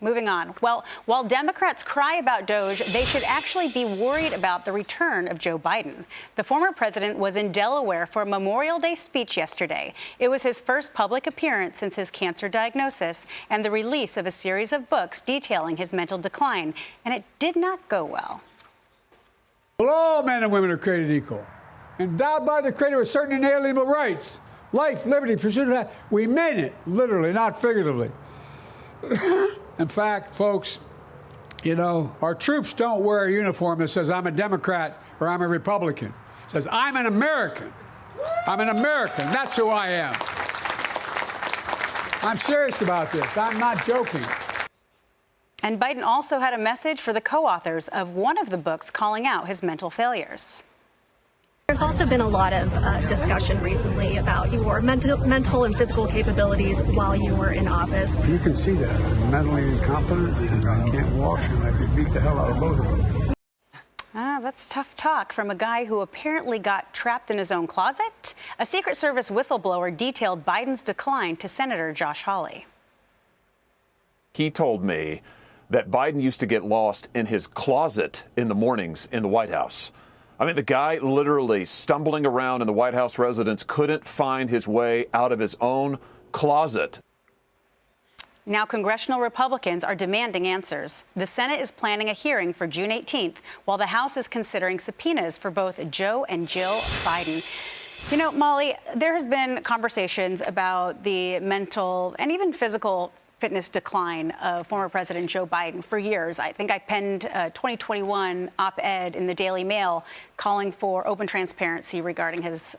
Moving on. Well, while Democrats cry about DOJ, they should actually be worried about the return of Joe Biden. The former president was in Delaware for a Memorial Day speech yesterday. It was his first public appearance since his cancer diagnosis and the release of a series of books detailing his mental decline, and it did not go well. Well, all men and women are created equal, endowed by the Creator with certain inalienable rights, life, liberty, pursuit of happiness. We mean it, literally, not figuratively. In fact, folks, you know, our troops don't wear a uniform that says I'm a Democrat or I'm a Republican. It says I'm an American. I'm an American. That's who I am. I'm serious about this. I'm not joking. And Biden also had a message for the co-authors of one of the books calling out his mental failures. There's also been a lot of discussion recently about your mental and physical capabilities while you were in office. You can see that. I'm mentally incompetent, and I can't walk, and I could beat the hell out of both of them. That's tough talk from a guy who apparently got trapped in his own closet. A Secret Service whistleblower detailed Biden's decline to Senator Josh Hawley. He told me that Biden used to get lost in his closet in the mornings in the White House. I mean, the guy literally stumbling around in the White House residence couldn't find his way out of his own closet. Now, congressional Republicans are demanding answers. The Senate is planning a hearing for June 18th, while the House is considering subpoenas for both Joe and Jill Biden. You know, Molly, there has been conversations about the mental and even physical fitness decline of former President Joe Biden for years. I think I penned a 2021 op-ed in the Daily Mail calling for open transparency regarding his,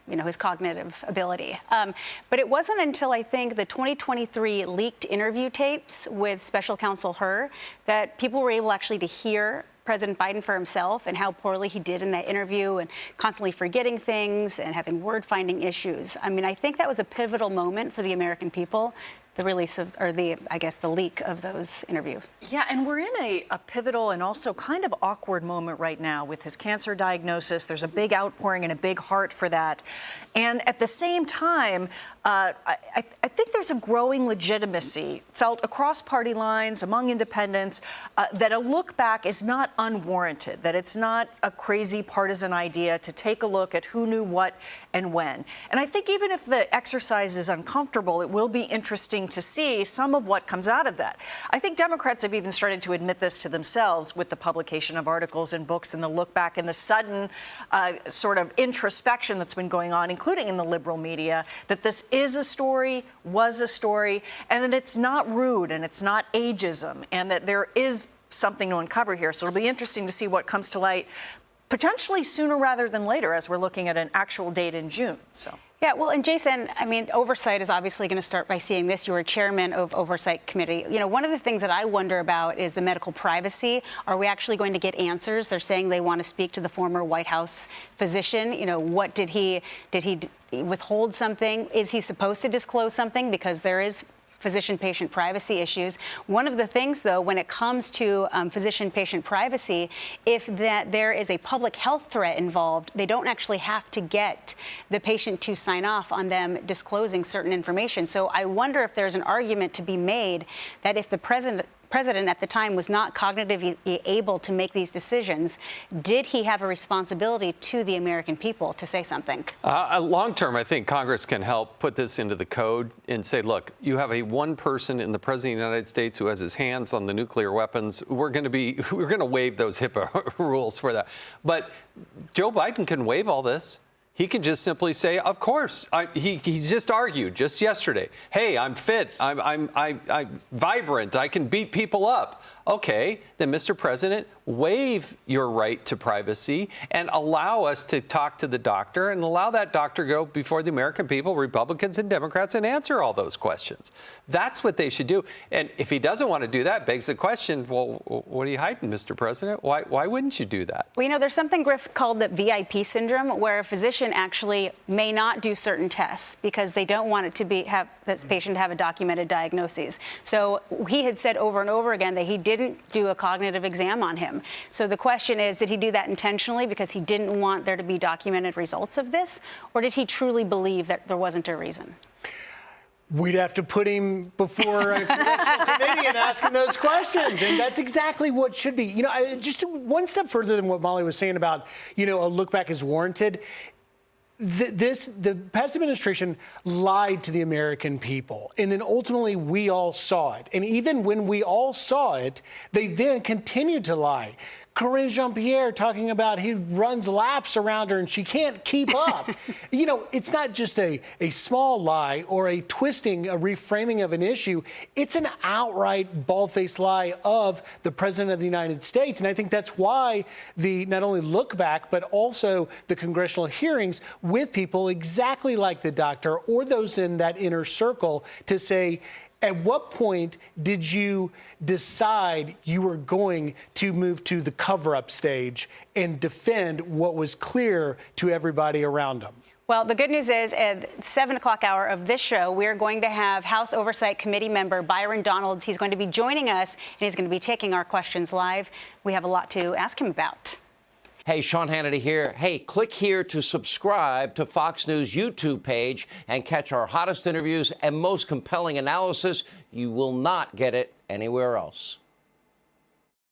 his cognitive ability. But it wasn't until I think the 2023 leaked interview tapes with Special Counsel Hur that people were able actually to hear President Biden for himself and how poorly he did in that interview and constantly forgetting things and having word-finding issues. I mean, I think that was a pivotal moment for the American people, the release of, or the leak of those interviews. Yeah, and we're in a pivotal and also kind of awkward moment right now with his cancer diagnosis. There's a big outpouring and a big heart for that. And at the same time, I think there's a growing legitimacy felt across party lines, among independents, that a look back is not unwarranted, that it's not a crazy partisan idea to take a look at who knew what and when. And I think even if the exercise is uncomfortable, it will be interesting to see some of what comes out of that. I think Democrats have even started to admit this to themselves with the publication of articles and books and the look back and the sudden sort of introspection that's been going on, including in the liberal media, that this is a story, was a story, and that it's not rude and it's not ageism, and that there is something to uncover here. So it'll be interesting to see what comes to light potentially sooner rather than later as we're looking at an actual date in June. So. Yeah, well, and Jason, I mean, oversight is obviously going to start by seeing this. You were chairman of Oversight Committee. You know, one of the things that I wonder about is the medical privacy. Are we actually going to get answers? They're saying they want to speak to the former White House physician. You know, what did he withhold something? Is he supposed to disclose something? Because there is physician-patient privacy issues. One of the things, though, when it comes to physician-patient privacy, if there is a public health threat involved, they don't actually have to get the patient to sign off on them disclosing certain information. So I wonder if there's an argument to be made that if the president at the time was not cognitively able to make these decisions, did he have a responsibility to the American people to say something? Long term, I think Congress can help put this into the code and say, look, you have one person in the President of the United States who has his hands on the nuclear weapons. We're going to waive those HIPAA rules for that. But Joe Biden can waive all this. He can just simply say, of course. He just argued just yesterday. Hey, I'm fit. I'm vibrant. I can beat people up. Okay, then, Mr. President, waive your right to privacy and allow us to talk to the doctor and allow that doctor to go before the American people, Republicans and Democrats, and answer all those questions. That's what they should do. And if he doesn't want to do that, begs the question, well, what are you hiding, Mr. President? Why wouldn't you do that? Well, you know, there's something, Griff, called the VIP syndrome, where a physician actually may not do certain tests because they don't want it to have this patient have a documented diagnosis. So he had said over and over again that he didn't do a cognitive exam on him. So the question is, did he do that intentionally because he didn't want there to be documented results of this? Or did he truly believe that there wasn't a reason? we'd have to put him before a congressional committee and ask him those questions. And that's exactly what should be. You know, just one step further than what Molly was saying about, you know, a look back is warranted. The past administration lied to the American people, and then ultimately we all saw it. And even when we all saw it, they then continued to lie. Corinne Jean-Pierre talking about he runs laps around her and she can't keep up. You know, it's not just a small lie or a twisting, a reframing of an issue. It's an outright bald-faced lie of the President of the United States. And I think that's why the not only look back, but also the congressional hearings with people exactly like the doctor or those in that inner circle to say, at what point did you decide you were going to move to the cover-up stage and defend what was clear to everybody around them? Well, the good news is at 7 o'clock hour of this show, we're going to have House Oversight Committee member Byron Donalds. He's going to be joining us, and he's going to be taking our questions live. We have a lot to ask him about. Hey, Sean Hannity here. Hey, click here to subscribe to Fox News YouTube page and catch our hottest interviews and most compelling analysis. You will not get it anywhere else.